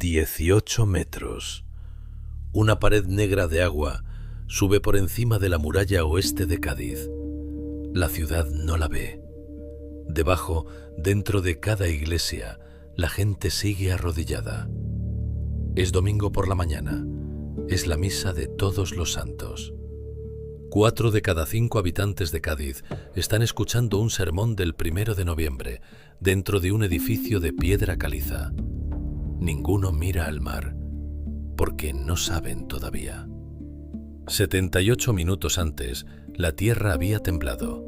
18 metros. Una pared negra de agua sube por encima de la muralla oeste de Cádiz. La ciudad no la ve. Debajo, dentro de cada iglesia, la gente sigue arrodillada. Es domingo por la mañana. Es la misa de todos los santos. 4 de cada 5 habitantes de Cádiz están escuchando un sermón del 1 de noviembre dentro de un edificio de piedra caliza. Ninguno mira al mar, porque no saben todavía. 78 minutos antes, la tierra había temblado.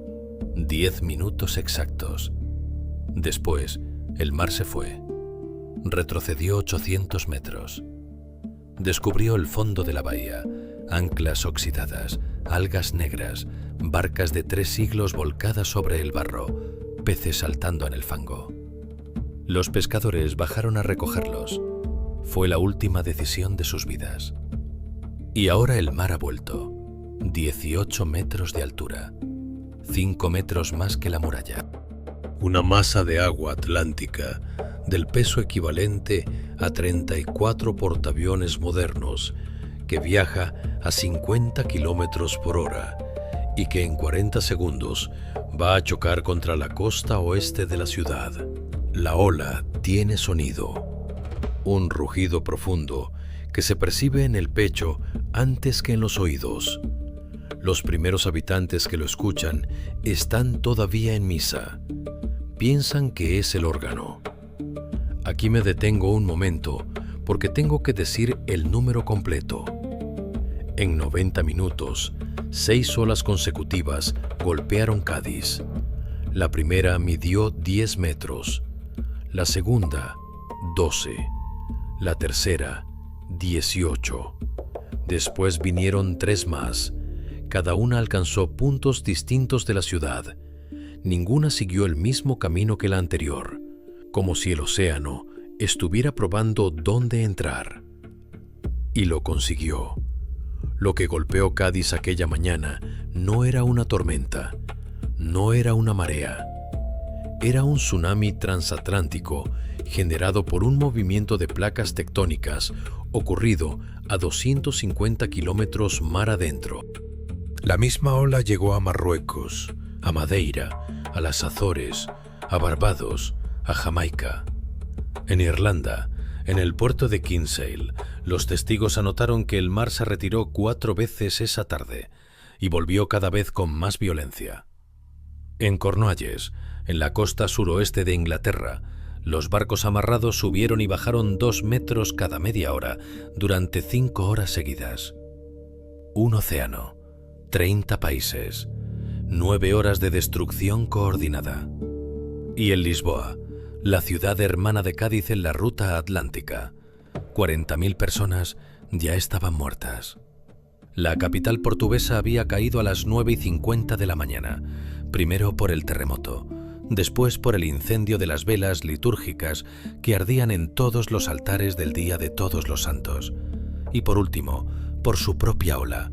10 minutos exactos. Después, el mar se fue. Retrocedió 800 metros. Descubrió el fondo de la bahía, anclas oxidadas, algas negras, barcas de 3 siglos volcadas sobre el barro, peces saltando en el fango. Los pescadores bajaron a recogerlos. Fue la última decisión de sus vidas. Y ahora el mar ha vuelto. 18 metros de altura. 5 metros más que la muralla. Una masa de agua atlántica del peso equivalente a 34 portaaviones modernos que viaja a 50 kilómetros por hora y que en 40 segundos va a chocar contra la costa oeste de la ciudad. La ola tiene sonido, un rugido profundo que se percibe en el pecho antes que en los oídos. Los primeros habitantes que lo escuchan están todavía en misa. Piensan que es el órgano. Aquí me detengo un momento porque tengo que decir el número completo. En 90 minutos, 6 olas consecutivas golpearon Cádiz. La primera midió 10 metros. La segunda, 12. La tercera, 18. Después vinieron 3 más. Cada una alcanzó puntos distintos de la ciudad. Ninguna siguió el mismo camino que la anterior, como si el océano estuviera probando dónde entrar. Y lo consiguió. Lo que golpeó Cádiz aquella mañana no era una tormenta, no era una marea. Era un tsunami transatlántico generado por un movimiento de placas tectónicas ocurrido a 250 kilómetros mar adentro. La misma ola llegó a Marruecos, a Madeira, a las Azores, a Barbados, a Jamaica. En Irlanda, en el puerto de Kinsale, los testigos anotaron que el mar se retiró 4 veces esa tarde y volvió cada vez con más violencia. En Cornualles, en la costa suroeste de Inglaterra, los barcos amarrados subieron y bajaron 2 metros cada media hora durante 5 horas seguidas. Un océano, 30 países, 9 horas de destrucción coordinada. Y en Lisboa, la ciudad hermana de Cádiz en la ruta atlántica, 40.000 personas ya estaban muertas. La capital portuguesa había caído a las 9:50 de la mañana, primero por el terremoto, después por el incendio de las velas litúrgicas que ardían en todos los altares del Día de Todos los Santos, y por último, por su propia ola,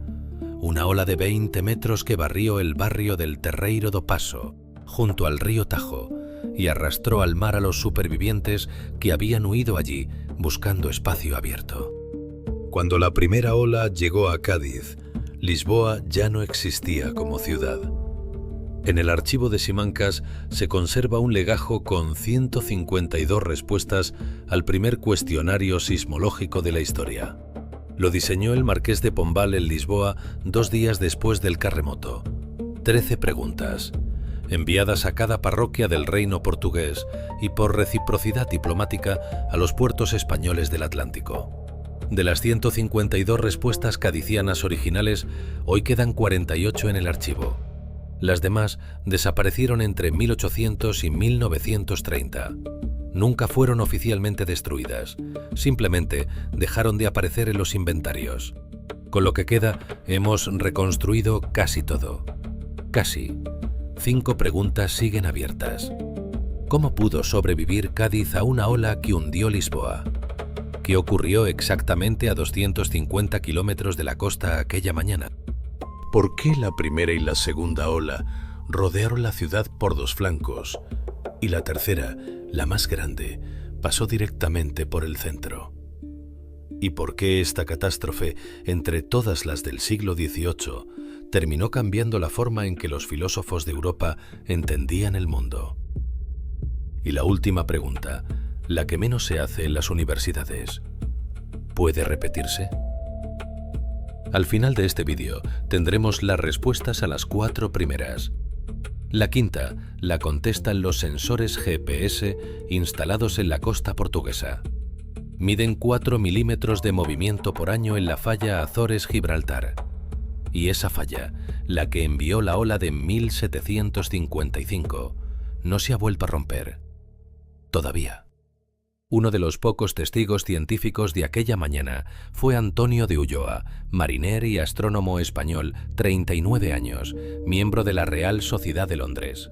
una ola de 20 metros que barrió el barrio del Terreiro do Paso, junto al río Tajo, y arrastró al mar a los supervivientes que habían huido allí buscando espacio abierto. Cuando la primera ola llegó a Cádiz, Lisboa ya no existía como ciudad. En el archivo de Simancas se conserva un legajo con 152 respuestas al primer cuestionario sismológico de la historia. Lo diseñó el marqués de Pombal en Lisboa 2 días después del terremoto. 13 preguntas, enviadas a cada parroquia del reino portugués y por reciprocidad diplomática a los puertos españoles del Atlántico. De las 152 respuestas cadicianas originales, hoy quedan 48 en el archivo. Las demás desaparecieron entre 1800 y 1930. Nunca fueron oficialmente destruidas, simplemente dejaron de aparecer en los inventarios. Con lo que queda, hemos reconstruido casi todo. Casi. 5 preguntas siguen abiertas. ¿Cómo pudo sobrevivir Cádiz a una ola que hundió Lisboa? ¿Qué ocurrió exactamente a 250 kilómetros de la costa aquella mañana? ¿Por qué la primera y la segunda ola rodearon la ciudad por 2 flancos y la tercera, la más grande, pasó directamente por el centro? y por qué esta catástrofe, entre todas las del siglo XVIII, terminó cambiando la forma en que los filósofos de Europa entendían el mundo. Y la última pregunta, la que menos se hace en las universidades: ¿puede repetirse? Al final de este vídeo tendremos las respuestas a las 4 primeras. La quinta la contestan los sensores GPS instalados en la costa portuguesa. Miden 4 milímetros de movimiento por año en la falla Azores-Gibraltar. Y esa falla, la que envió la ola de 1755, no se ha vuelto a romper. Todavía. Uno de los pocos testigos científicos de aquella mañana fue Antonio de Ulloa, mariner y astrónomo español, 39 años, miembro de la Real Sociedad de Londres.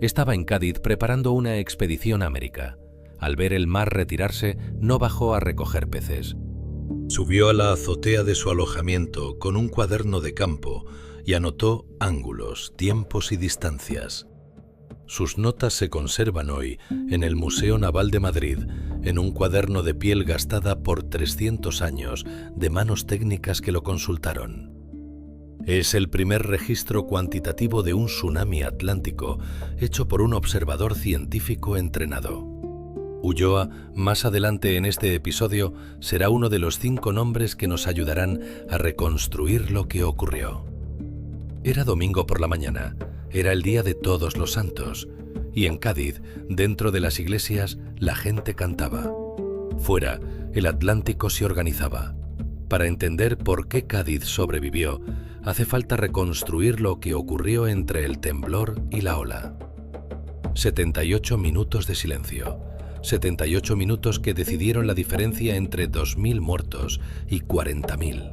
Estaba en Cádiz preparando una expedición a América. Al ver el mar retirarse, no bajó a recoger peces. Subió a la azotea de su alojamiento con un cuaderno de campo y anotó ángulos, tiempos y distancias. Sus notas se conservan hoy en el Museo Naval de Madrid, en un cuaderno de piel gastada por 300 años de manos técnicas que lo consultaron. Es el primer registro cuantitativo de un tsunami atlántico hecho por un observador científico entrenado. Ulloa, más adelante en este episodio, será uno de los 5 nombres que nos ayudarán a reconstruir lo que ocurrió. Era domingo por la mañana. Era el día de Todos los Santos, y en Cádiz, dentro de las iglesias, la gente cantaba. Fuera, el Atlántico se organizaba. Para entender por qué Cádiz sobrevivió, hace falta reconstruir lo que ocurrió entre el temblor y la ola. 78 minutos de silencio. 78 minutos que decidieron la diferencia entre 2.000 muertos y 40.000.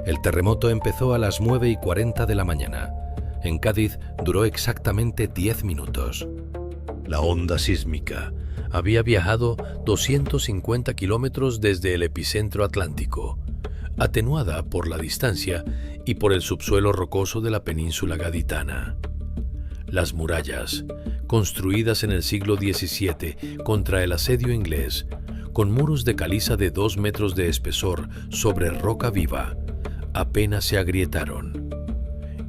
El terremoto empezó a las 9:40 de la mañana. En Cádiz duró exactamente 10 minutos. La onda sísmica había viajado 250 kilómetros desde el epicentro atlántico, atenuada por la distancia y por el subsuelo rocoso de la península gaditana. Las murallas, construidas en el siglo XVII contra el asedio inglés, con muros de caliza de 2 metros de espesor sobre roca viva, apenas se agrietaron.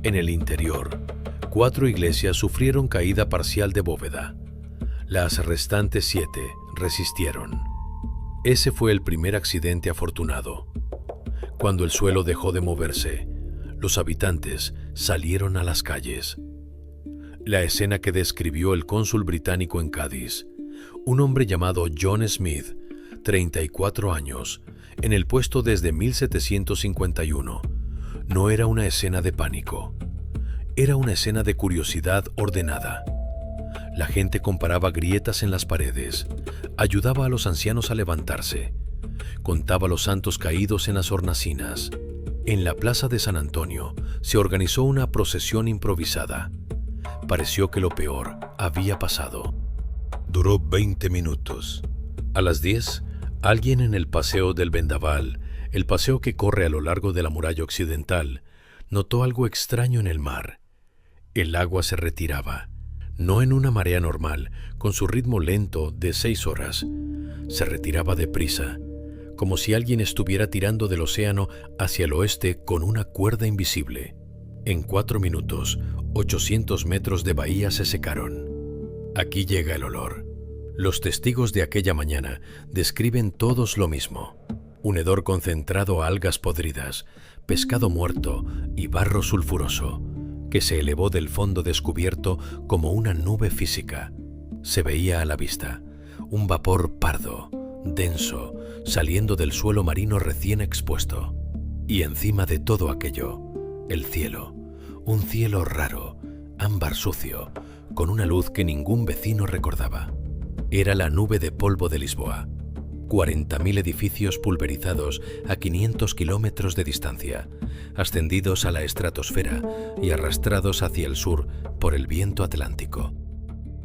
En el interior, 4 iglesias sufrieron caída parcial de bóveda. Las restantes 7 resistieron. Ese fue el primer accidente afortunado. Cuando el suelo dejó de moverse, los habitantes salieron a las calles. La escena que describió el cónsul británico en Cádiz, un hombre llamado John Smith, 34 años, en el puesto desde 1751, no era una escena de pánico. Era una escena de curiosidad ordenada. La gente comparaba grietas en las paredes, ayudaba a los ancianos a levantarse, contaba los santos caídos en las hornacinas. En la plaza de San Antonio se organizó una procesión improvisada. Pareció que lo peor había pasado. Duró 20 minutos. A las 10, alguien en el Paseo del Vendaval, el paseo que corre a lo largo de la muralla occidental, notó algo extraño en el mar. El agua se retiraba, no en una marea normal, con su ritmo lento de 6 horas. Se retiraba deprisa, como si alguien estuviera tirando del océano hacia el oeste con una cuerda invisible. En 4 minutos, 800 metros de bahía se secaron. Aquí llega el olor. Los testigos de aquella mañana describen todos lo mismo. Un hedor concentrado a algas podridas, pescado muerto y barro sulfuroso, que se elevó del fondo descubierto como una nube física. Se veía a la vista un vapor pardo, denso, saliendo del suelo marino recién expuesto. Y encima de todo aquello, el cielo, un cielo raro, ámbar sucio, con una luz que ningún vecino recordaba. Era la nube de polvo de Lisboa. 40.000 edificios pulverizados a 500 kilómetros de distancia, ascendidos a la estratosfera y arrastrados hacia el sur por el viento atlántico.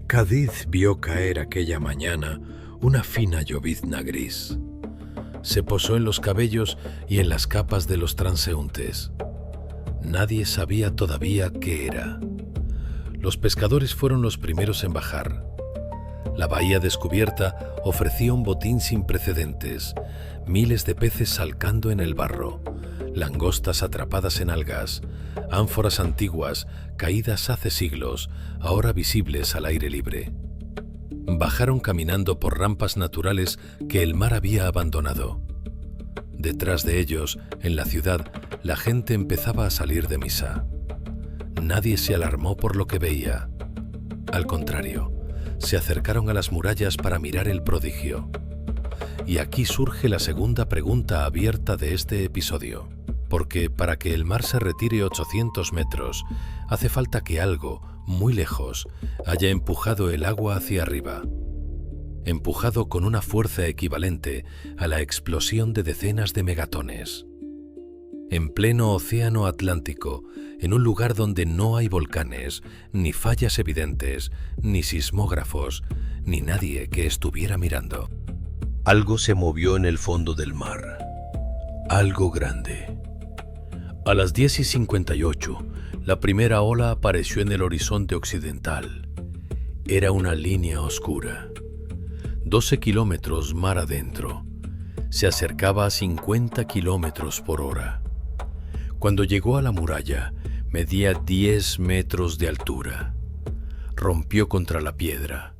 Cádiz vio caer aquella mañana una fina llovizna gris. Se posó en los cabellos y en las capas de los transeúntes. Nadie sabía todavía qué era. Los pescadores fueron los primeros en bajar. La bahía descubierta ofrecía un botín sin precedentes. Miles de peces salcando en el barro, langostas atrapadas en algas, ánforas antiguas caídas hace siglos, ahora visibles al aire libre. Bajaron caminando por rampas naturales que el mar había abandonado. Detrás de ellos, en la ciudad, la gente empezaba a salir de misa. Nadie se alarmó por lo que veía. Al contrario, se acercaron a las murallas para mirar el prodigio. Y aquí surge la segunda pregunta abierta de este episodio. Porque para que el mar se retire 800 metros, hace falta que algo, muy lejos, haya empujado el agua hacia arriba. Empujado con una fuerza equivalente a la explosión de decenas de megatones. En pleno océano Atlántico, en un lugar donde no hay volcanes, ni fallas evidentes, ni sismógrafos, ni nadie que estuviera mirando. Algo se movió en el fondo del mar. Algo grande. A las 10:58, la primera ola apareció en el horizonte occidental. Era una línea oscura. 12 kilómetros mar adentro. Se acercaba a 50 kilómetros por hora. Cuando llegó a la muralla, medía 10 metros de altura. Rompió contra la piedra.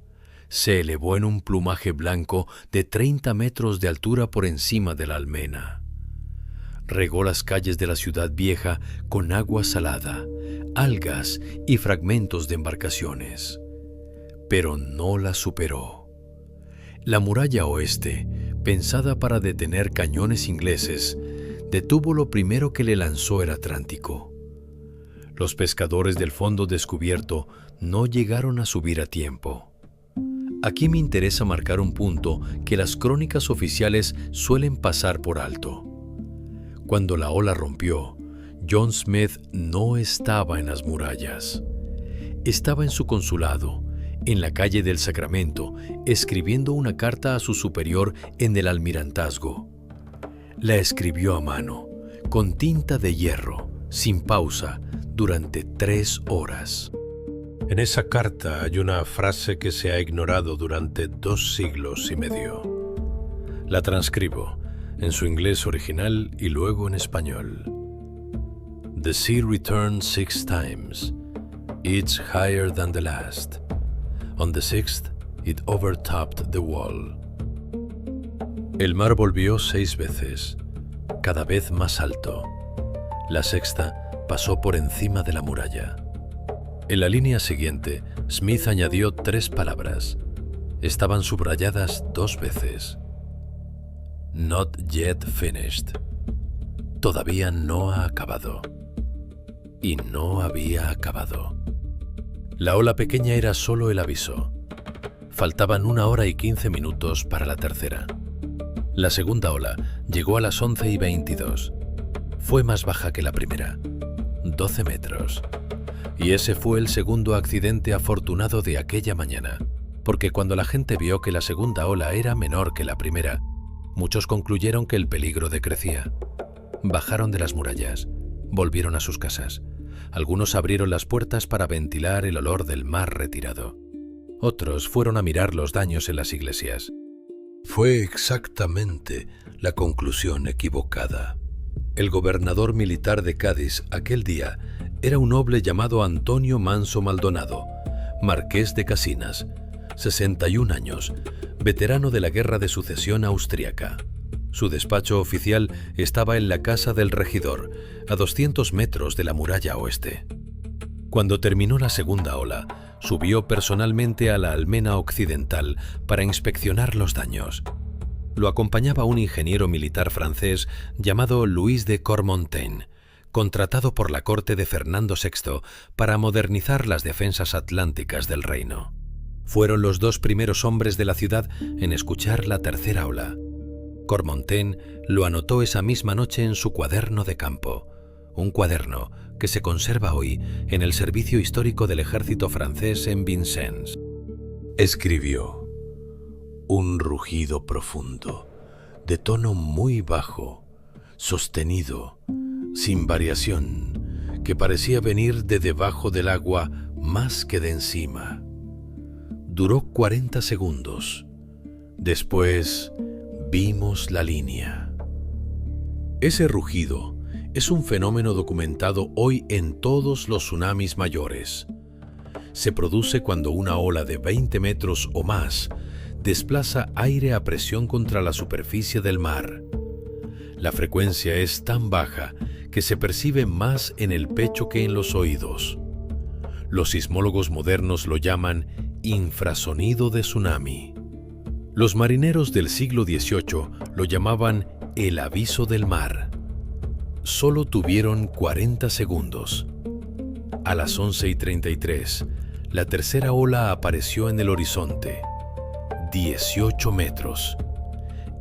Se elevó en un plumaje blanco de 30 metros de altura por encima de la almena. Regó las calles de la ciudad vieja con agua salada, algas y fragmentos de embarcaciones. Pero no la superó. La muralla oeste, pensada para detener cañones ingleses, detuvo lo primero que le lanzó el Atlántico. Los pescadores del fondo descubierto no llegaron a subir a tiempo. Aquí me interesa marcar un punto que las crónicas oficiales suelen pasar por alto. Cuando la ola rompió, John Smith no estaba en las murallas. Estaba en su consulado, en la calle del Sacramento, escribiendo una carta a su superior en el almirantazgo. La escribió a mano, con tinta de hierro, sin pausa, durante 3 horas. En esa carta hay una frase que se ha ignorado durante 2 siglos y medio. La transcribo, en su inglés original y luego en español. The sea returned 6 times, each higher than the last. On the 6th, it overtopped the wall. El mar volvió 6 veces, cada vez más alto. La sexta pasó por encima de la muralla. En la línea siguiente, Smith añadió 3 palabras. Estaban subrayadas 2 veces. Not yet finished. Todavía no ha acabado. Y no había acabado. La ola pequeña era solo el aviso. Faltaban 1 hora y 15 minutos para la tercera. La segunda ola llegó a las 11:22. Fue más baja que la primera, 12 metros. Y ese fue el segundo accidente afortunado de aquella mañana, porque cuando la gente vio que la segunda ola era menor que la primera, muchos concluyeron que el peligro decrecía. Bajaron de las murallas, volvieron a sus casas. Algunos abrieron las puertas para ventilar el olor del mar retirado. Otros fueron a mirar los daños en las iglesias. Fue exactamente la conclusión equivocada. El gobernador militar de Cádiz aquel día era un noble llamado Antonio Manso Maldonado, marqués de Casinas, 61 años, veterano de la Guerra de Sucesión Austriaca. Su despacho oficial estaba en la casa del regidor, a 200 metros de la muralla oeste. Cuando terminó la segunda ola, subió personalmente a la almena occidental para inspeccionar los daños. Lo acompañaba un ingeniero militar francés llamado Luis de Cormontaine, contratado por la corte de Fernando VI para modernizar las defensas atlánticas del reino. Fueron los 2 primeros hombres de la ciudad en escuchar la tercera ola. Cormontaine lo anotó esa misma noche en su cuaderno de campo, un cuaderno que se conserva hoy en el Servicio Histórico del Ejército Francés en Vincennes. Escribió: un rugido profundo, de tono muy bajo, sostenido, sin variación, que parecía venir de debajo del agua más que de encima. Duró 40 segundos. Después vimos la línea. Ese rugido es un fenómeno documentado hoy en todos los tsunamis mayores. Se produce cuando una ola de 20 metros o más desplaza aire a presión contra la superficie del mar. La frecuencia es tan baja que se percibe más en el pecho que en los oídos. Los sismólogos modernos lo llaman infrasonido de tsunami. Los marineros del siglo XVIII lo llamaban el aviso del mar. Solo tuvieron 40 segundos. A las 11:33, la tercera ola apareció en el horizonte. 18 metros.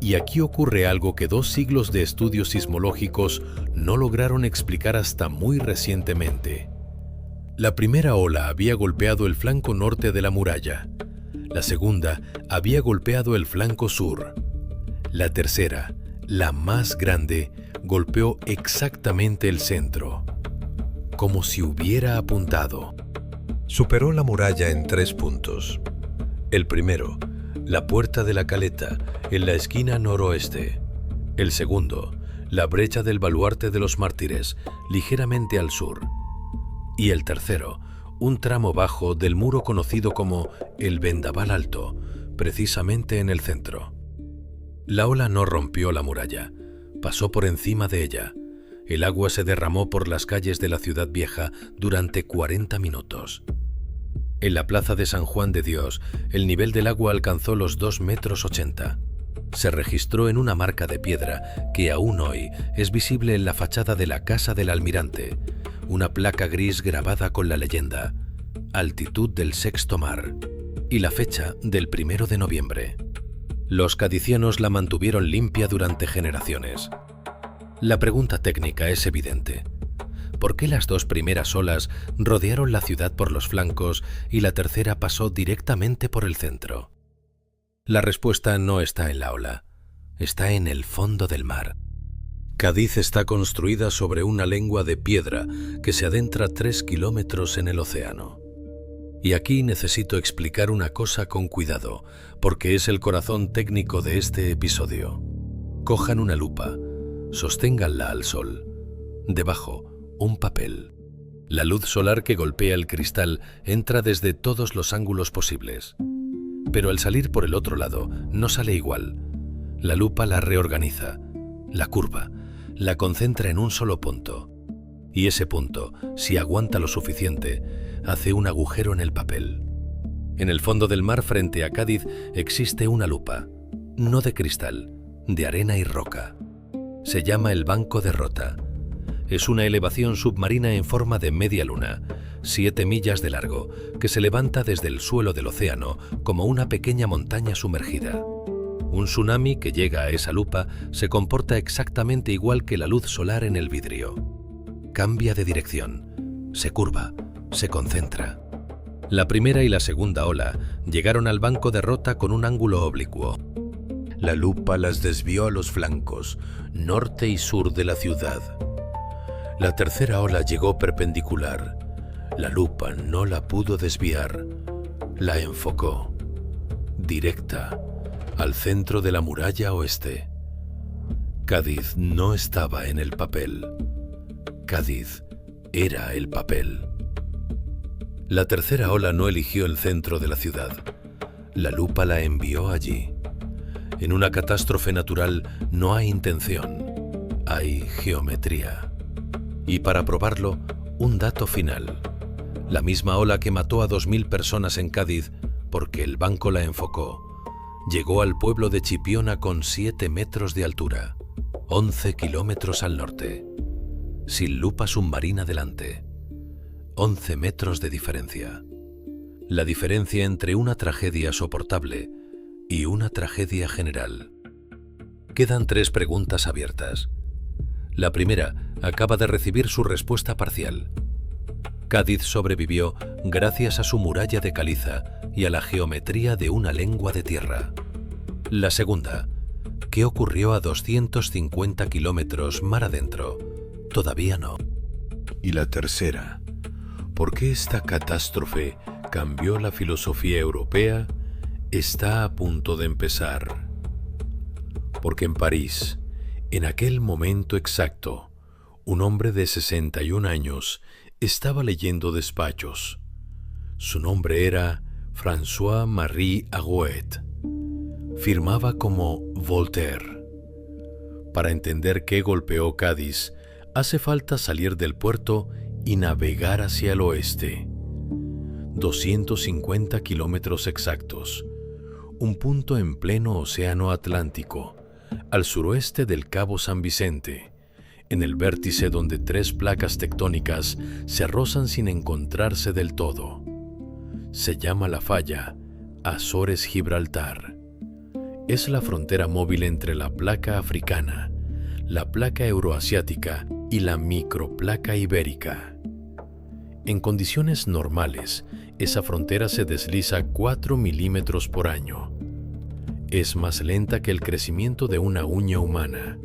Y aquí ocurre algo que 2 siglos de estudios sismológicos no lograron explicar hasta muy recientemente. La primera ola había golpeado el flanco norte de la muralla. La segunda había golpeado el flanco sur. La tercera, la más grande, golpeó exactamente el centro, como si hubiera apuntado. Superó la muralla en 3 puntos. El primero, la puerta de la caleta, en la esquina noroeste. El segundo, la brecha del baluarte de los mártires, ligeramente al sur. Y el tercero, un tramo bajo del muro conocido como el Vendaval Alto, precisamente en el centro. La ola no rompió la muralla, pasó por encima de ella. El agua se derramó por las calles de la ciudad vieja durante 40 minutos. En la plaza de San Juan de Dios, el nivel del agua alcanzó los 2,80 m. Se registró en una marca de piedra que aún hoy es visible en la fachada de la Casa del Almirante, una placa gris grabada con la leyenda «Altitud del sexto mar» y la fecha del 1 de noviembre. Los cadicianos la mantuvieron limpia durante generaciones. La pregunta técnica es evidente. ¿Por qué las 2 primeras olas rodearon la ciudad por los flancos y la tercera pasó directamente por el centro? La respuesta no está en la ola, está en el fondo del mar. Cádiz está construida sobre una lengua de piedra que se adentra 3 kilómetros en el océano. Y aquí necesito explicar una cosa con cuidado, porque es el corazón técnico de este episodio. Cojan una lupa, sosténganla al sol. Debajo, un papel. La luz solar que golpea el cristal entra desde todos los ángulos posibles. Pero al salir por el otro lado, no sale igual. La lupa la reorganiza, la curva, la concentra en un solo punto. Y ese punto, si aguanta lo suficiente, hace un agujero en el papel. En el fondo del mar frente a Cádiz existe una lupa, no de cristal, de arena y roca. Se llama el Banco de Rota. Es una elevación submarina en forma de media luna, 7 millas de largo, que se levanta desde el suelo del océano como una pequeña montaña sumergida. Un tsunami que llega a esa lupa se comporta exactamente igual que la luz solar en el vidrio. Cambia de dirección, se curva, se concentra. La primera y la segunda ola llegaron al Banco de Rota con un ángulo oblicuo. La lupa las desvió a los flancos, norte y sur de la ciudad. La tercera ola llegó perpendicular. La lupa no la pudo desviar. La enfocó, directa, al centro de la muralla oeste. Cádiz no estaba en el papel. Cádiz era el papel. La tercera ola no eligió el centro de la ciudad. La lupa la envió allí. En una catástrofe natural no hay intención, hay geometría. Y para probarlo, un dato final. La misma ola que mató a 2.000 personas en Cádiz, porque el banco la enfocó, llegó al pueblo de Chipiona con 7 metros de altura, 11 kilómetros al norte, sin lupa submarina delante. 11 metros de diferencia. La diferencia entre una tragedia soportable y una tragedia general. Quedan 3 preguntas abiertas. La primera acaba de recibir su respuesta parcial. Cádiz sobrevivió gracias a su muralla de caliza y a la geometría de una lengua de tierra. La segunda, ¿qué ocurrió a 250 kilómetros mar adentro? Todavía no. Y la tercera, ¿por qué esta catástrofe cambió la filosofía europea está a punto de empezar. Porque en París, en aquel momento exacto, un hombre de 61 años estaba leyendo despachos. Su nombre era François-Marie Arouet. Firmaba como Voltaire. Para entender qué golpeó Cádiz, hace falta salir del puerto y navegar hacia el oeste. 250 kilómetros exactos. Un punto en pleno océano Atlántico, al suroeste del Cabo San Vicente, en el vértice donde tres placas tectónicas se rozan sin encontrarse del todo. Se llama la falla Azores-Gibraltar. Es la frontera móvil entre la placa africana, la placa euroasiática y la microplaca ibérica. En condiciones normales, esa frontera se desliza 4 milímetros por año. Es más lenta que el crecimiento de una uña humana.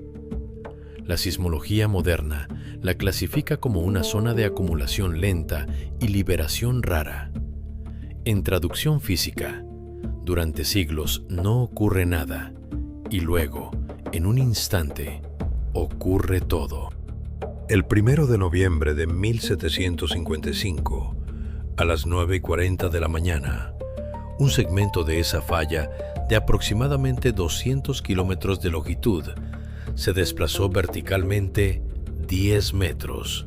La sismología moderna la clasifica como una zona de acumulación lenta y liberación rara. En traducción física, durante siglos no ocurre nada y luego, en un instante, ocurre todo. El 1 de noviembre de 1755, a las 9:40 de la mañana, un segmento de esa falla de aproximadamente 200 kilómetros de longitud se desplazó verticalmente 10 metros.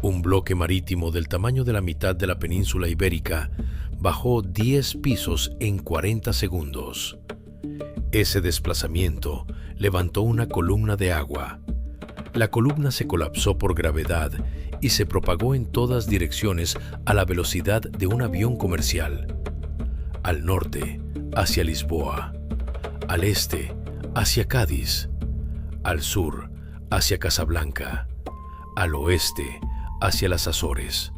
Un bloque marítimo del tamaño de la mitad de la península ibérica bajó 10 pisos en 40 segundos. Ese desplazamiento levantó una columna de agua. La columna se colapsó por gravedad y se propagó en todas direcciones a la velocidad de un avión comercial. Al norte, hacia Lisboa. Al este, hacia Cádiz. Al sur, hacia Casablanca. Al oeste, hacia las Azores.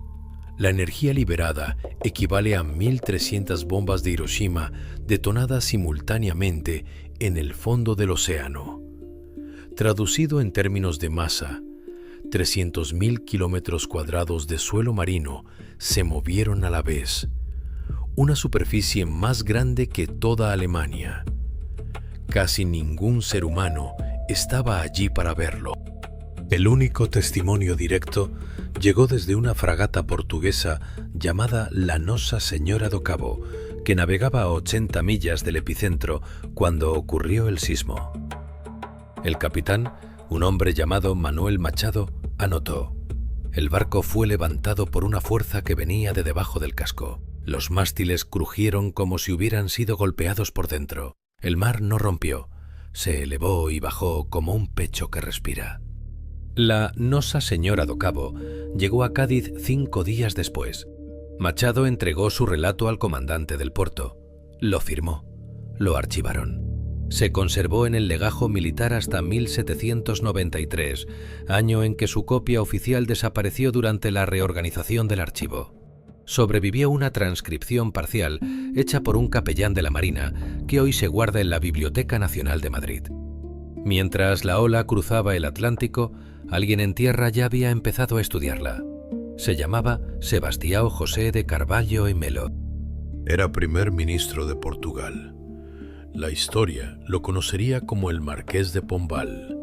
La energía liberada equivale a 1.300 bombas de Hiroshima detonadas simultáneamente en el fondo del océano. Traducido en términos de masa, 300.000 kilómetros cuadrados de suelo marino se movieron a la vez. Una superficie más grande que toda Alemania. Casi ningún ser humano estaba allí para verlo. El único testimonio directo llegó desde una fragata portuguesa llamada la Nossa Senhora do Cabo, que navegaba a 80 millas del epicentro cuando ocurrió el sismo. El capitán, un hombre llamado Manuel Machado, anotó: el barco fue levantado por una fuerza que venía de debajo del casco. Los mástiles crujieron como si hubieran sido golpeados por dentro. El mar no rompió, se elevó y bajó como un pecho que respira. La Nossa Senhora do Cabo llegó a Cádiz 5 días después. Machado entregó su relato al comandante del puerto. Lo firmó. Lo archivaron. Se conservó en el legajo militar hasta 1793, año en que su copia oficial desapareció durante la reorganización del archivo. Sobrevivió una transcripción parcial hecha por un capellán de la Marina que hoy se guarda en la Biblioteca Nacional de Madrid. Mientras la ola cruzaba el Atlántico, alguien en tierra ya había empezado a estudiarla. Se llamaba Sebastião José de Carvalho y Melo. Era primer ministro de Portugal. La historia lo conocería como el Marqués de Pombal.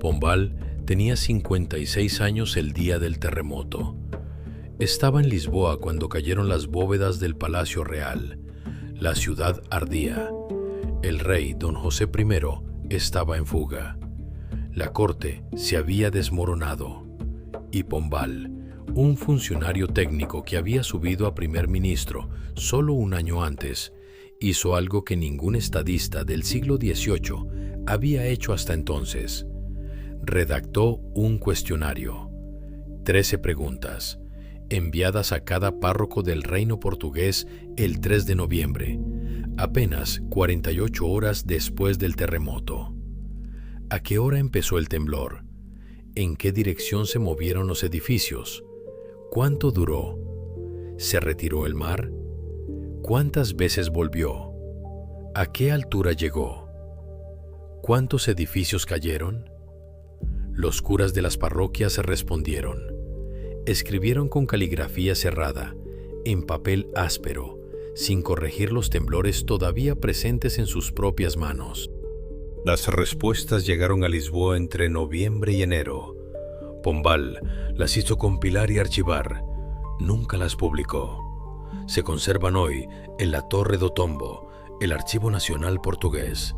Pombal tenía 56 años el día del terremoto. Estaba en Lisboa cuando cayeron las bóvedas del Palacio Real. La ciudad ardía. El rey, don José I, estaba en fuga. La corte se había desmoronado. Y Pombal, un funcionario técnico que había subido a primer ministro solo un año antes, hizo algo que ningún estadista del siglo XVIII había hecho hasta entonces. Redactó un cuestionario. 13 preguntas, enviadas a cada párroco del reino portugués el 3 de noviembre, apenas 48 horas después del terremoto. ¿A qué hora empezó el temblor? ¿En qué dirección se movieron los edificios? ¿Cuánto duró? ¿Se retiró el mar? ¿Cuántas veces volvió? ¿A qué altura llegó? ¿Cuántos edificios cayeron? Los curas de las parroquias respondieron. Escribieron con caligrafía cerrada, en papel áspero, sin corregir los temblores todavía presentes en sus propias manos. Las respuestas llegaron a Lisboa entre noviembre y enero. Pombal las hizo compilar y archivar. Nunca las publicó. Se conservan hoy en la Torre do Tombo, el Archivo Nacional Portugués.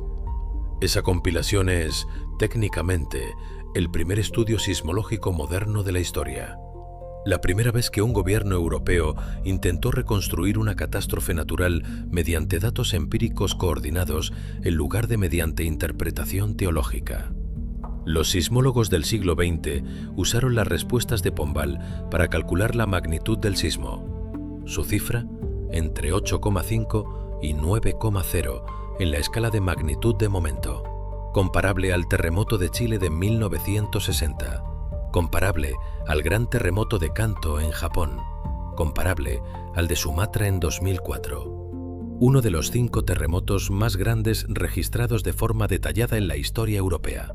Esa compilación es, técnicamente, el primer estudio sismológico moderno de la historia. La primera vez que un gobierno europeo intentó reconstruir una catástrofe natural mediante datos empíricos coordinados en lugar de mediante interpretación teológica. Los sismólogos del siglo XX usaron las respuestas de Pombal para calcular la magnitud del sismo. Su cifra, entre 8,5 y 9,0 en la escala de magnitud de momento, comparable al terremoto de Chile de 1960, comparable al gran terremoto de Kanto en Japón, comparable al de Sumatra en 2004. Uno de los 5 terremotos más grandes registrados de forma detallada en la historia europea.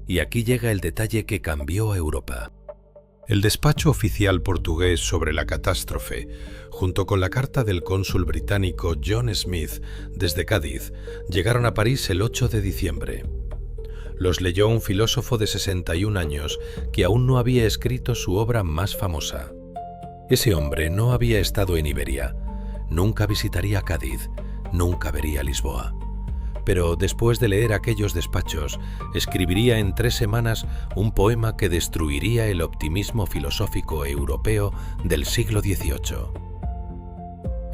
Y aquí llega el detalle que cambió a Europa. El despacho oficial portugués sobre la catástrofe, junto con la carta del cónsul británico John Smith desde Cádiz, llegaron a París el 8 de diciembre. Los leyó un filósofo de 61 años que aún no había escrito su obra más famosa. Ese hombre no había estado en Iberia, nunca visitaría Cádiz, nunca vería Lisboa. Pero después de leer aquellos despachos, escribiría en 3 semanas un poema que destruiría el optimismo filosófico europeo del siglo XVIII.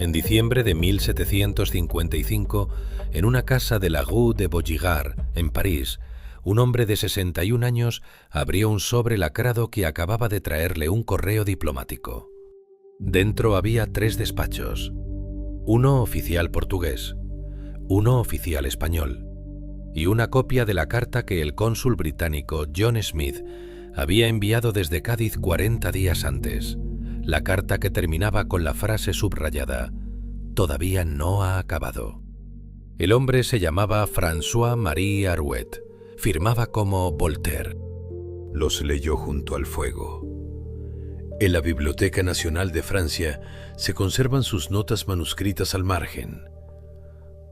En diciembre de 1755, en una casa de la Rue de Vaugirard, en París, un hombre de 61 años abrió un sobre lacrado que acababa de traerle un correo diplomático. Dentro había 3 despachos, uno oficial portugués, uno oficial español y una copia de la carta que el cónsul británico John Smith había enviado desde Cádiz 40 días antes, la carta que terminaba con la frase subrayada: «Todavía no ha acabado». El hombre se llamaba François-Marie Arouet, firmaba como Voltaire. Los leyó junto al fuego. En la Biblioteca Nacional de Francia se conservan sus notas manuscritas al margen.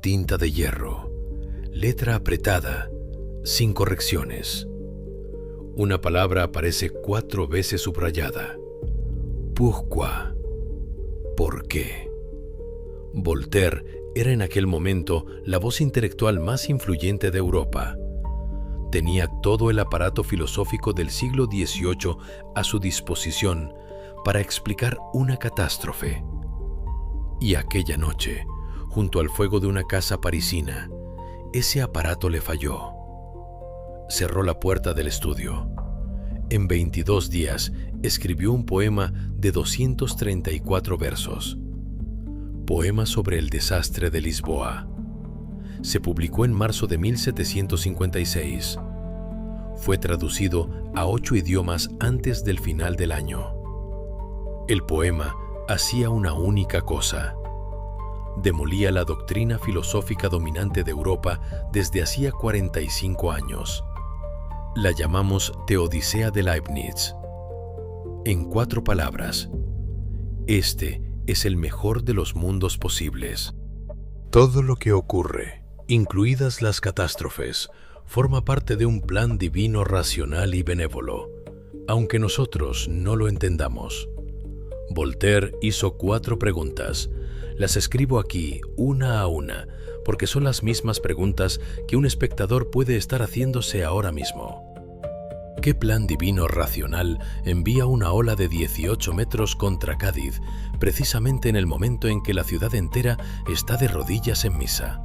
Tinta de hierro, letra apretada, sin correcciones. Una palabra aparece 4 veces subrayada. Pourquoi? ¿Por qué? Voltaire era en aquel momento la voz intelectual más influyente de Europa. Tenía todo el aparato filosófico del siglo XVIII a su disposición para explicar una catástrofe. Y aquella noche, junto al fuego de una casa parisina, ese aparato le falló. Cerró la puerta del estudio. En 22 días escribió un poema de 234 versos. Poema sobre el desastre de Lisboa. Se publicó en marzo de 1756. Fue traducido a 8 idiomas antes del final del año. El poema hacía una única cosa: demolía la doctrina filosófica dominante de Europa desde hacía 45 años. La llamamos Teodicea de Leibniz. En 4 palabras, este es el mejor de los mundos posibles. Todo lo que ocurre, incluidas las catástrofes, forma parte de un plan divino racional y benévolo, aunque nosotros no lo entendamos. Voltaire hizo 4 preguntas. Las escribo aquí, una a una, porque son las mismas preguntas que un espectador puede estar haciéndose ahora mismo. ¿Qué plan divino racional envía una ola de 18 metros contra Cádiz, precisamente en el momento en que la ciudad entera está de rodillas en misa?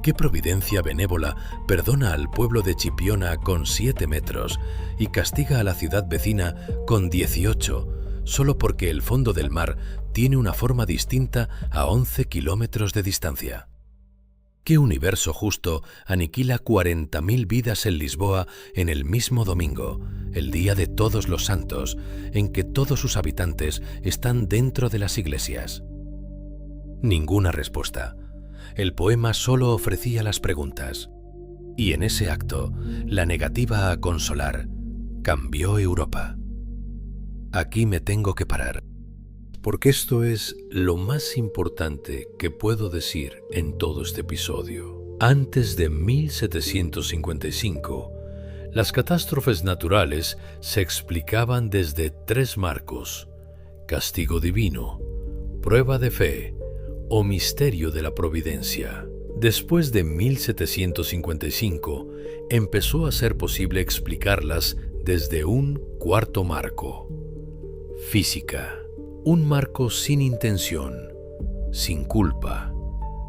¿Qué providencia benévola perdona al pueblo de Chipiona con 7 metros y castiga a la ciudad vecina con 18, solo porque el fondo del mar tiene una forma distinta a 11 kilómetros de distancia? ¿Qué universo justo aniquila 40.000 vidas en Lisboa en el mismo domingo, el día de Todos los Santos, en que todos sus habitantes están dentro de las iglesias? Ninguna respuesta. El poema solo ofrecía las preguntas. Y en ese acto, la negativa a consolar cambió Europa. Aquí me tengo que parar. porque esto es lo más importante que puedo decir en todo este episodio. Antes de 1755, las catástrofes naturales se explicaban desde 3 marcos: castigo divino, prueba de fe o misterio de la providencia. Después de 1755, empezó a ser posible explicarlas desde un 4.º marco: física, un marco sin intención, sin culpa,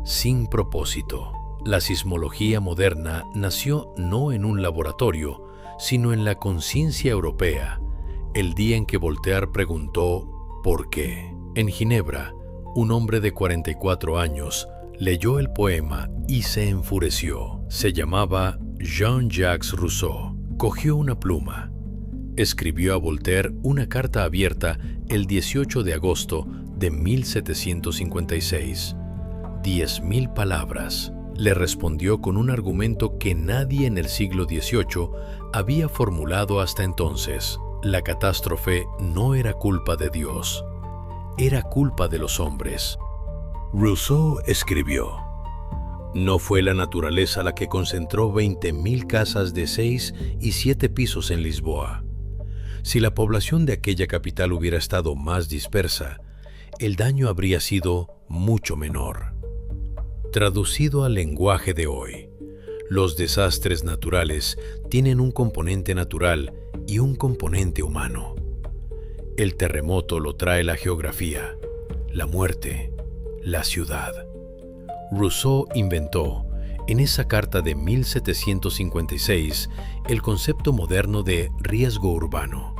sin propósito. La sismología moderna nació no en un laboratorio, sino en la conciencia europea, el día en que Voltaire preguntó ¿por qué? En Ginebra, un hombre de 44 años leyó el poema y se enfureció. Se llamaba Jean-Jacques Rousseau. Cogió una pluma. Escribió a Voltaire una carta abierta el 18 de agosto de 1756. 10.000 palabras. Le respondió con un argumento que nadie en el siglo XVIII había formulado hasta entonces. La catástrofe no era culpa de Dios, era culpa de los hombres. Rousseau escribió: no fue la naturaleza la que concentró 20.000 casas de 6 y 7 pisos en Lisboa. Si la población de aquella capital hubiera estado más dispersa, el daño habría sido mucho menor. Traducido al lenguaje de hoy, los desastres naturales tienen un componente natural y un componente humano. El terremoto lo trae la geografía, la muerte, la ciudad. Rousseau inventó, en esa carta de 1756, el concepto moderno de riesgo urbano,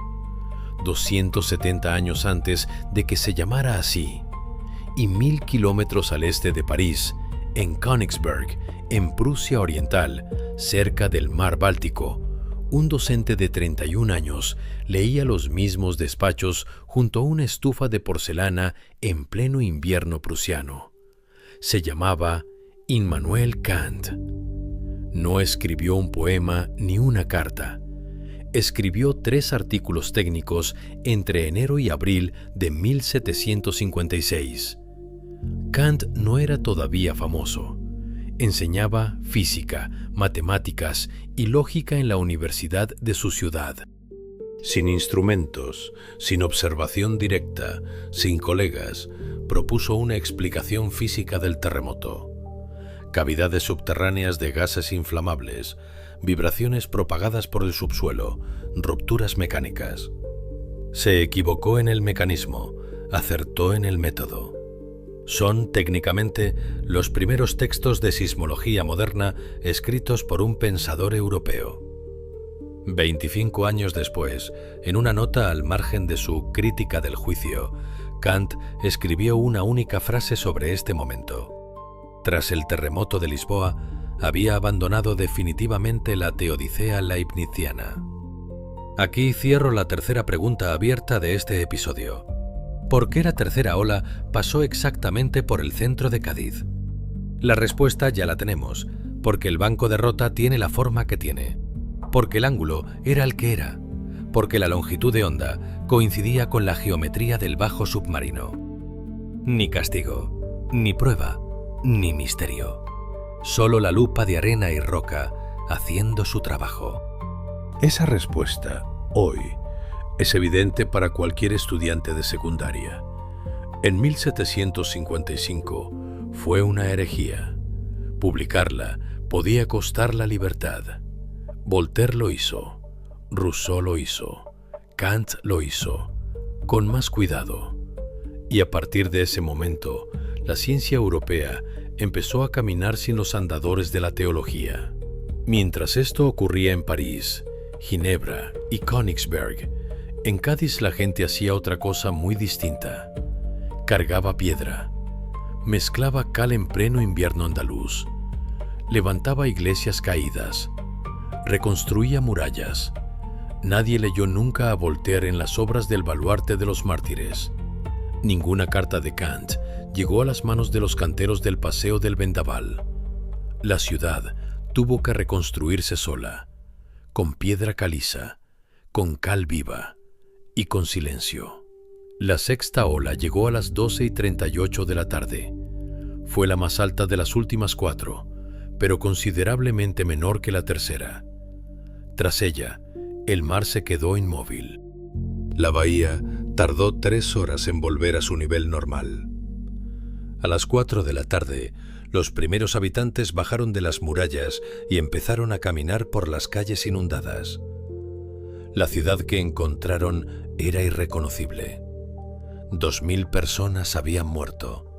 270 años antes de que se llamara así, y 1.000 kilómetros al este de París, en Königsberg, en Prusia Oriental, cerca del mar Báltico, un docente de 31 años leía los mismos despachos junto a una estufa de porcelana en pleno invierno prusiano. Se llamaba Immanuel Kant. No escribió un poema ni una carta. Escribió 3 artículos técnicos entre enero y abril de 1756. Kant no era todavía famoso. Enseñaba física, matemáticas y lógica en la universidad de su ciudad. Sin instrumentos, sin observación directa, sin colegas, propuso una explicación física del terremoto. Cavidades subterráneas de gases inflamables, vibraciones propagadas por el subsuelo, rupturas mecánicas. Se equivocó en el mecanismo, acertó en el método. Son, técnicamente, los primeros textos de sismología moderna escritos por un pensador europeo. 25 años después, en una nota al margen de su Crítica del juicio, Kant escribió una única frase sobre este momento. Tras el terremoto de Lisboa, había abandonado definitivamente la teodicea leibniziana. Aquí cierro la tercera pregunta abierta de este episodio. ¿Por qué la tercera ola pasó exactamente por el centro de Cádiz? La respuesta ya la tenemos, porque el banco de Rota tiene la forma que tiene, porque el ángulo era el que era, porque la longitud de onda coincidía con la geometría del bajo submarino. Ni castigo, ni prueba, ni misterio. Solo la lupa de arena y roca haciendo su trabajo. Esa respuesta, hoy, es evidente para cualquier estudiante de secundaria. En 1755 fue una herejía. Publicarla podía costar la libertad. Voltaire lo hizo, Rousseau lo hizo, Kant lo hizo, con más cuidado. Y a partir de ese momento, la ciencia europea empezó a caminar sin los andadores de la teología. Mientras esto ocurría en París, Ginebra y Königsberg, en Cádiz la gente hacía otra cosa muy distinta. Cargaba piedra, mezclaba cal en pleno invierno andaluz, levantaba iglesias caídas, reconstruía murallas. Nadie leyó nunca a Voltaire en las obras del Baluarte de los Mártires. Ninguna carta de Kant llegó a las manos de los canteros del Paseo del Vendaval. La ciudad tuvo que reconstruirse sola, con piedra caliza, con cal viva y con silencio. La sexta ola llegó a las 12:38 de la tarde. Fue la más alta de las últimas 4, pero considerablemente menor que la tercera. Tras ella, el mar se quedó inmóvil. La bahía tardó 3 horas en volver a su nivel normal. A las 4 de la tarde, los primeros habitantes bajaron de las murallas y empezaron a caminar por las calles inundadas. La ciudad que encontraron era irreconocible. 2000 personas habían muerto.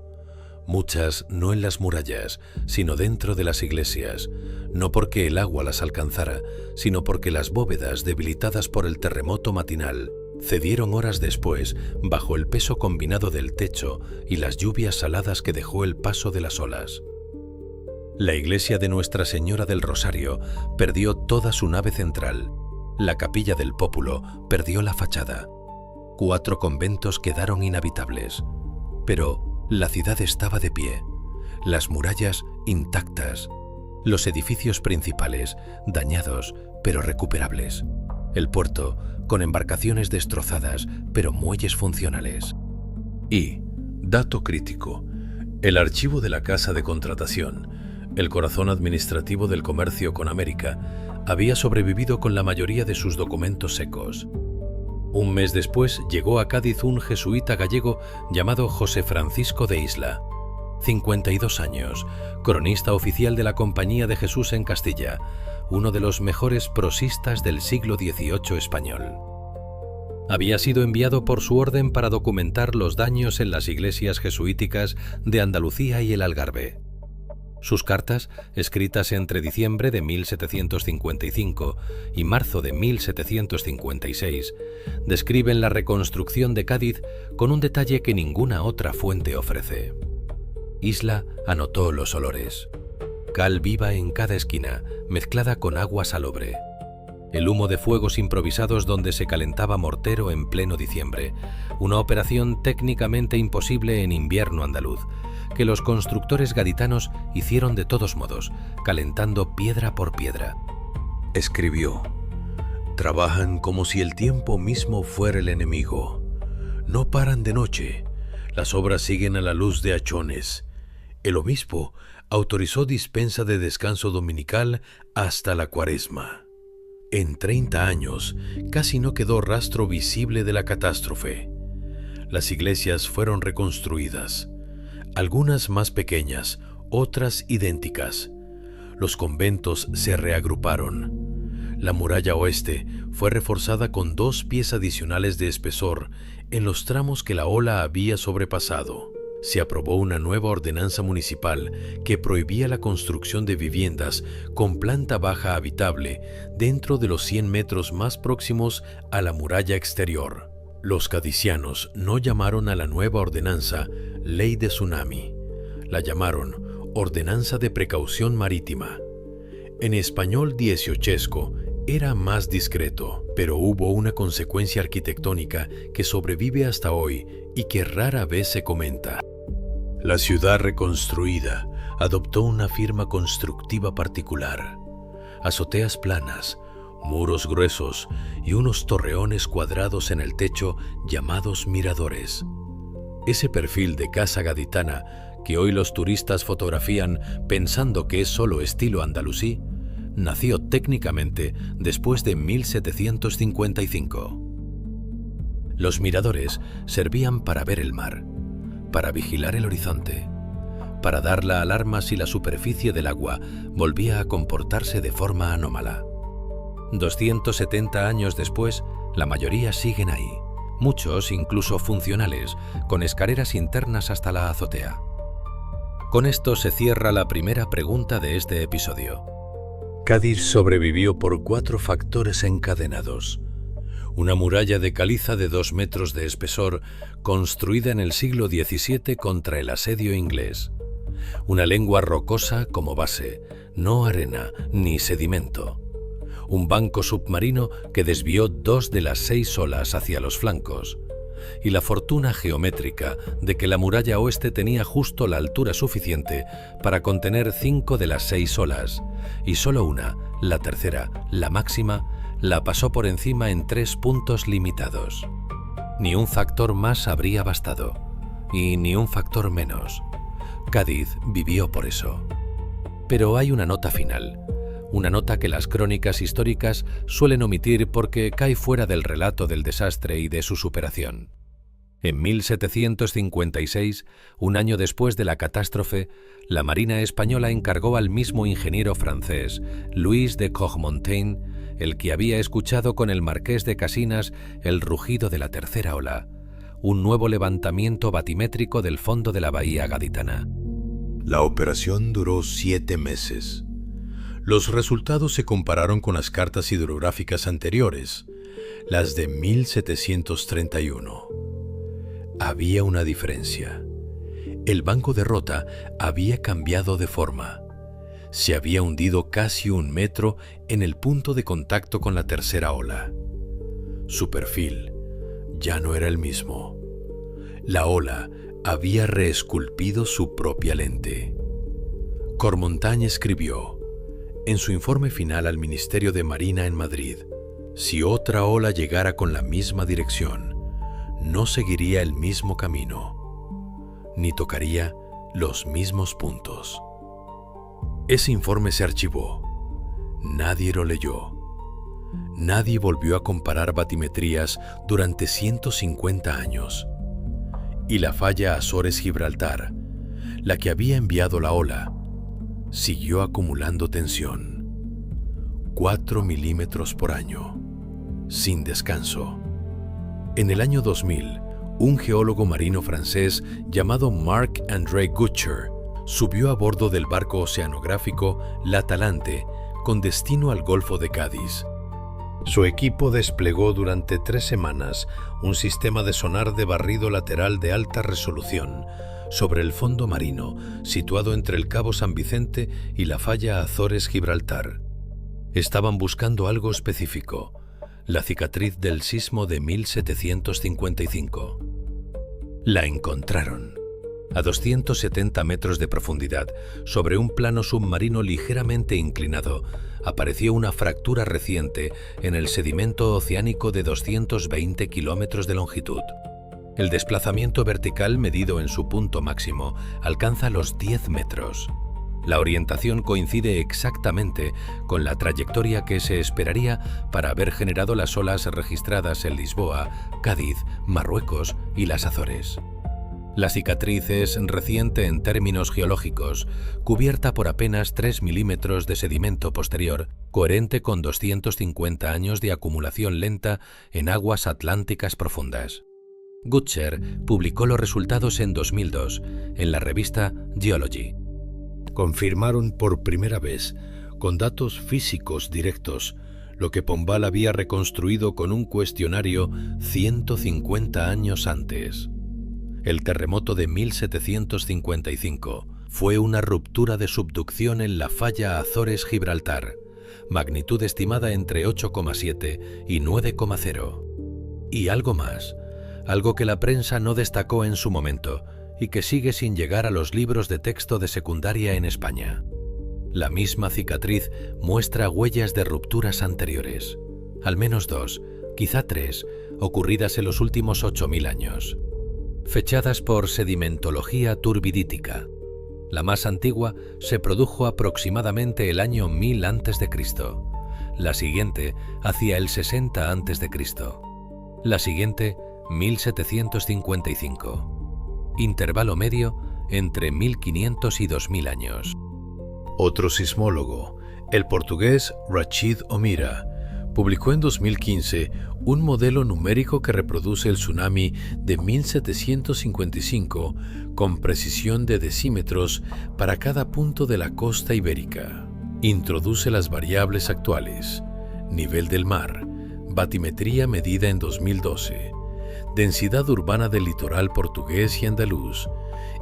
Muchas no en las murallas, sino dentro de las iglesias, no porque el agua las alcanzara, sino porque las bóvedas, debilitadas por el terremoto matinal, cedieron horas después bajo el peso combinado del techo y las lluvias saladas que dejó el paso de las olas. La iglesia de Nuestra Señora del Rosario perdió toda su nave central. La capilla del Pópulo perdió la fachada. 4 conventos quedaron inhabitables. Pero la ciudad estaba de pie, las murallas intactas, los edificios principales dañados pero recuperables, el puerto con embarcaciones destrozadas pero muelles funcionales. Y, dato crítico, el archivo de la Casa de Contratación, el corazón administrativo del comercio con América, había sobrevivido con la mayoría de sus documentos secos. Un mes después llegó a Cádiz un jesuita gallego llamado José Francisco de Isla, 52 años, cronista oficial de la Compañía de Jesús en Castilla, uno de los mejores prosistas del siglo XVIII español. Había sido enviado por su orden para documentar los daños en las iglesias jesuíticas de Andalucía y el Algarve. Sus cartas, escritas entre diciembre de 1755 y marzo de 1756, describen la reconstrucción de Cádiz con un detalle que ninguna otra fuente ofrece. Isla anotó los olores. Cal viva en cada esquina, mezclada con agua salobre. El humo de fuegos improvisados donde se calentaba mortero en pleno diciembre, una operación técnicamente imposible en invierno andaluz, que los constructores gaditanos hicieron de todos modos, calentando piedra por piedra. Escribió: «Trabajan como si el tiempo mismo fuera el enemigo. No paran de noche. Las obras siguen a la luz de hachones. El obispo autorizó dispensa de descanso dominical hasta la Cuaresma. En 30 años casi no quedó rastro visible de la catástrofe. Las iglesias fueron reconstruidas, algunas más pequeñas, otras idénticas. Los conventos se reagruparon. La muralla oeste fue reforzada con 2 pies adicionales de espesor en los tramos que la ola había sobrepasado. Se aprobó una nueva ordenanza municipal que prohibía la construcción de viviendas con planta baja habitable dentro de los 100 metros más próximos a la muralla exterior. Los cadicianos no llamaron a la nueva ordenanza Ley de Tsunami. La llamaron Ordenanza de Precaución Marítima. En español dieciochesco era más discreto, pero hubo una consecuencia arquitectónica que sobrevive hasta hoy y que rara vez se comenta. La ciudad reconstruida adoptó una firma constructiva particular. Azoteas planas, muros gruesos y unos torreones cuadrados en el techo llamados miradores. Ese perfil de casa gaditana que hoy los turistas fotografían pensando que es solo estilo andalusí, nació técnicamente después de 1755. Los miradores servían para ver el mar, para vigilar el horizonte, para dar la alarma si la superficie del agua volvía a comportarse de forma anómala. 270 años después, la mayoría siguen ahí, muchos incluso funcionales, con escaleras internas hasta la azotea. Con esto se cierra la primera pregunta de este episodio. Cádiz sobrevivió por 4 factores encadenados. Una muralla de caliza de 2 metros de espesor construida en el siglo XVII contra el asedio inglés. Una lengua rocosa como base, no arena ni sedimento. Un banco submarino que desvió 2 de las 6 olas hacia los flancos. Y la fortuna geométrica de que la muralla oeste tenía justo la altura suficiente para contener 5 de las 6 olas, y solo una, la tercera, la máxima, la pasó por encima en 3 puntos limitados. Ni un factor más habría bastado, y ni un factor menos. Cádiz vivió por eso. Pero hay una nota final, una nota que las crónicas históricas suelen omitir porque cae fuera del relato del desastre y de su superación. En 1756, un año después de la catástrofe, la Marina española encargó al mismo ingeniero francés, Louis de Cormontaigne, el que había escuchado con el marqués de Casinas el rugido de la tercera ola, un nuevo levantamiento batimétrico del fondo de la bahía gaditana. La operación duró 7 meses. Los resultados se compararon con las cartas hidrográficas anteriores, las de 1731. Había una diferencia. El banco de Rota había cambiado de forma. Se había hundido casi 1 metro en el punto de contacto con la tercera ola. Su perfil ya no era el mismo. La ola había reesculpido su propia lente. Cormontaigne escribió, en su informe final al Ministerio de Marina en Madrid, si otra ola llegara con la misma dirección, no seguiría el mismo camino, ni tocaría los mismos puntos. Ese informe se archivó. Nadie lo leyó. Nadie volvió a comparar batimetrías durante 150 años. Y la falla Azores-Gibraltar, la que había enviado la ola, siguió acumulando tensión. 4 milímetros por año, sin descanso. En el año 2000, un geólogo marino francés llamado Marc-André Gutcher subió a bordo del barco oceanográfico La Talante con destino al Golfo de Cádiz. Su equipo desplegó durante 3 semanas un sistema de sonar de barrido lateral de alta resolución sobre el fondo marino situado entre el Cabo San Vicente y la falla Azores-Gibraltar. Estaban buscando algo específico, la cicatriz del sismo de 1755. La encontraron. A 270 metros de profundidad, sobre un plano submarino ligeramente inclinado, apareció una fractura reciente en el sedimento oceánico de 220 kilómetros de longitud. El desplazamiento vertical medido en su punto máximo alcanza los 10 metros. La orientación coincide exactamente con la trayectoria que se esperaría para haber generado las olas registradas en Lisboa, Cádiz, Marruecos y las Azores. La cicatriz es reciente en términos geológicos, cubierta por apenas 3 milímetros de sedimento posterior, coherente con 250 años de acumulación lenta en aguas atlánticas profundas. Gutcher publicó los resultados en 2002 en la revista Geology. Confirmaron por primera vez, con datos físicos directos, lo que Pombal había reconstruido con un cuestionario 150 años antes. El terremoto de 1755 fue una ruptura de subducción en la falla Azores-Gibraltar, magnitud estimada entre 8,7 y 9,0. Y algo más, algo que la prensa no destacó en su momento y que sigue sin llegar a los libros de texto de secundaria en España. La misma cicatriz muestra huellas de rupturas anteriores, al menos 2, quizá 3, ocurridas en los últimos 8.000 años. Fechadas por sedimentología turbidítica. La más antigua se produjo aproximadamente el año 1000 a.C., la siguiente hacia el 60 a.C., la siguiente 1755. Intervalo medio entre 1500 y 2000 años. Otro sismólogo, el portugués Rachid Omira, publicó en 2015 un modelo numérico que reproduce el tsunami de 1755 con precisión de decímetros para cada punto de la costa ibérica. Introduce las variables actuales: nivel del mar, batimetría medida en 2012, densidad urbana del litoral portugués y andaluz,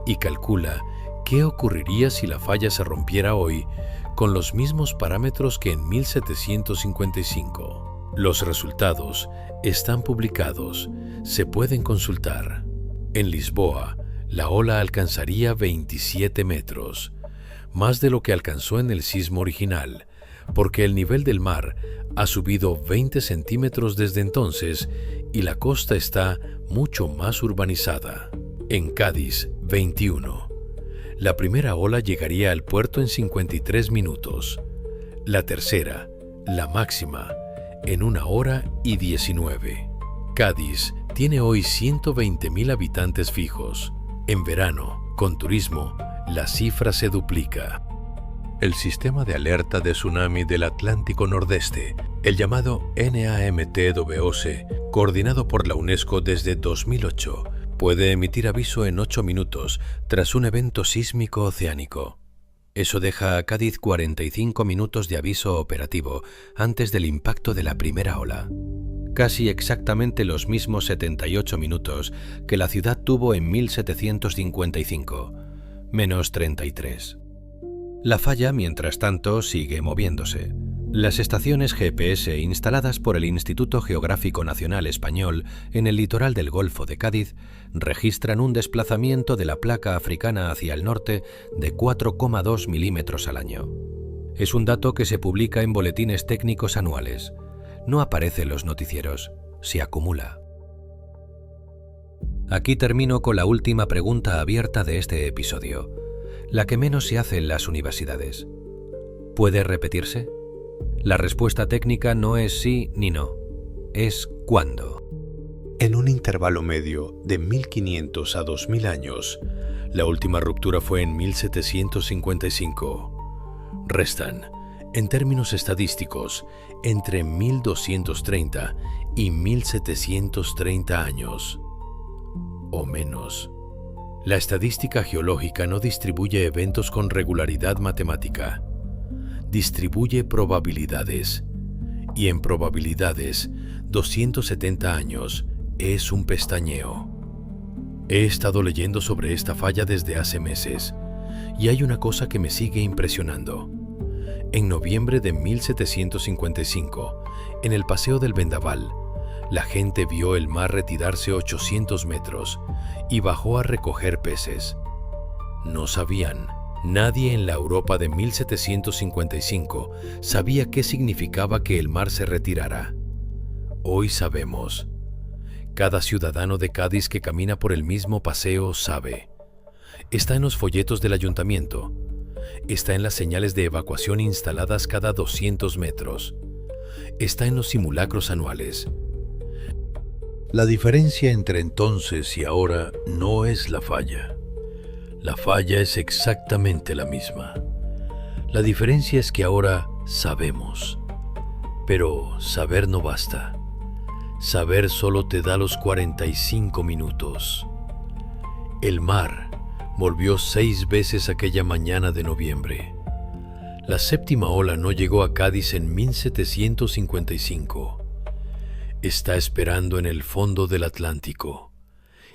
y calcula qué ocurriría si la falla se rompiera hoy con los mismos parámetros que en 1755. Los resultados están publicados, se pueden consultar. En Lisboa, la ola alcanzaría 27 metros, más de lo que alcanzó en el sismo original, porque el nivel del mar ha subido 20 centímetros desde entonces y la costa está mucho más urbanizada. En Cádiz, 21. La primera ola llegaría al puerto en 53 minutos. La tercera, la máxima, en 1 hora y 19. Cádiz tiene hoy 120.000 habitantes fijos. En verano, con turismo, la cifra se duplica. El sistema de alerta de tsunami del Atlántico Nordeste, el llamado NAMTWOC, coordinado por la UNESCO desde 2008, puede emitir aviso en 8 minutos tras un evento sísmico oceánico. Eso deja a Cádiz 45 minutos de aviso operativo antes del impacto de la primera ola. Casi exactamente los mismos 78 minutos que la ciudad tuvo en 1755, menos 33. La falla, mientras tanto, sigue moviéndose. Las estaciones GPS instaladas por el Instituto Geográfico Nacional Español en el litoral del Golfo de Cádiz registran un desplazamiento de la placa africana hacia el norte de 4,2 milímetros al año. Es un dato que se publica en boletines técnicos anuales. No aparece en los noticieros, se acumula. Aquí termino con la última pregunta abierta de este episodio, la que menos se hace en las universidades. ¿Puede repetirse? La respuesta técnica no es sí ni no, es ¿cuándo? En un intervalo medio de 1500 a 2000 años, la última ruptura fue en 1755. Restan, en términos estadísticos, entre 1230 y 1730 años, o menos. La estadística geológica no distribuye eventos con regularidad matemática. Distribuye probabilidades. Y en probabilidades, 270 años es un pestañeo. He estado leyendo sobre esta falla desde hace meses, y hay una cosa que me sigue impresionando. En noviembre de 1755, en el Paseo del Vendaval, la gente vio el mar retirarse 800 metros y bajó a recoger peces. No sabían. Nadie en la Europa de 1755 sabía qué significaba que el mar se retirara. Hoy sabemos. Cada ciudadano de Cádiz que camina por el mismo paseo sabe. Está en los folletos del ayuntamiento. Está en las señales de evacuación instaladas cada 200 metros. Está en los simulacros anuales. La diferencia entre entonces y ahora no es la falla. La falla es exactamente la misma. La diferencia es que ahora sabemos. Pero saber no basta. Saber solo te da los 45 minutos. El mar volvió 6 veces aquella mañana de noviembre. La séptima ola no llegó a Cádiz en 1755. Está esperando en el fondo del Atlántico,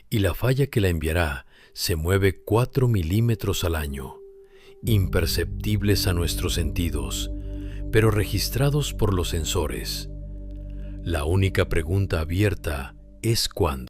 y la falla que la enviará se mueve 4 milímetros al año, imperceptibles a nuestros sentidos, pero registrados por los sensores. La única pregunta abierta es ¿cuándo?